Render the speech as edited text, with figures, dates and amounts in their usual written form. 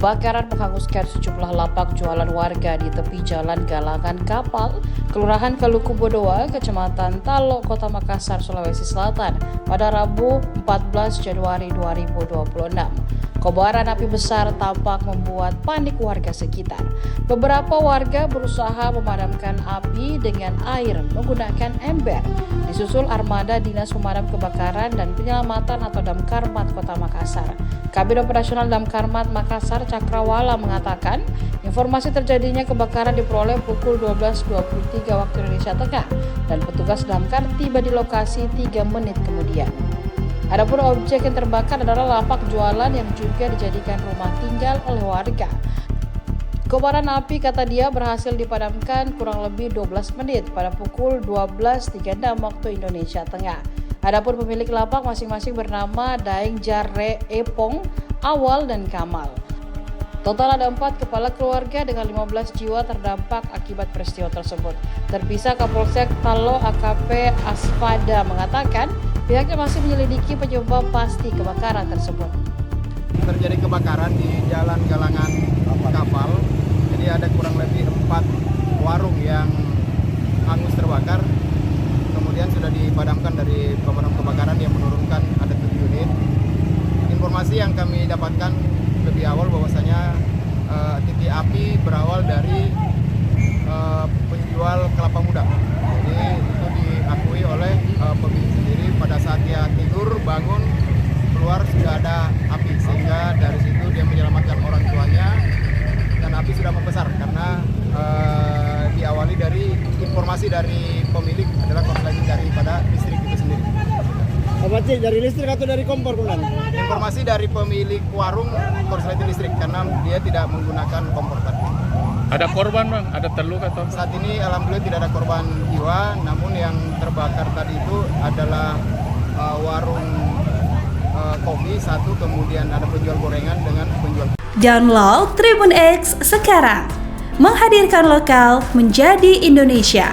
Kebakaran menghanguskan sejumlah lapak jualan warga di tepi Jalan Galangan Kapal, Kelurahan Kalukubodoa, Kecamatan Talok, Kota Makassar, Sulawesi Selatan pada Rabu 14 Januari 2026. Kobaran api besar tampak membuat panik warga sekitar. Beberapa warga berusaha memadamkan api dengan air menggunakan ember. Disusul armada Dinas Pemadam Kebakaran dan Penyelamatan atau Damkarmat Kota Makassar. Kabin Operasional Damkarmat Makassar Cakrawala mengatakan, informasi terjadinya kebakaran diperoleh pukul 12.23 waktu Indonesia Tengah dan petugas damkar tiba di lokasi 3 menit kemudian. Adapun objek yang terbakar adalah lapak jualan yang juga dijadikan rumah tinggal oleh warga. Kobaran api, kata dia, berhasil dipadamkan kurang lebih 12 menit pada pukul 12.36 waktu Indonesia Tengah. Adapun pemilik lapak masing-masing bernama Daeng Jarre Epong, Awal, dan Kamal. Total ada 4 kepala keluarga dengan 15 jiwa terdampak akibat peristiwa tersebut. Terpisah, Kapolsek Talok AKP Aspada mengatakan pihaknya masih menyelidiki penyebab pasti kebakaran tersebut. Terjadi kebakaran di Jalan Galangan Kapal. Jadi ada kurang lebih 4 warung yang hangus terbakar. Kemudian sudah dipadamkan dari pemadam kebakaran yang menurunkan ada 7 unit. Informasi yang kami dapatkan lebih awal bahwasanya titik api berawal dari penjual kelapa muda. Jadi itu diakui oleh pemilik sendiri pada saat dia tidur bangun keluar sudah ada api, sehingga dari situ dia menyelamatkan orang tuanya dan api sudah membesar karena diawali dari informasi dari pemilik adalah korsleting daripada listrik itu sendiri. Apa sih, dari listrik atau dari kompor bulan? Informasi dari pemilik warung korsleting listrik karena dia tidak menggunakan kompor tadi. Ada korban bang? Ada terluka atau? Saat ini alhamdulillah tidak ada korban jiwa, namun yang terbakar tadi itu adalah warung kopi satu, kemudian ada penjual gorengan dengan penjual. Download Tribun X sekarang, menghadirkan lokal menjadi Indonesia.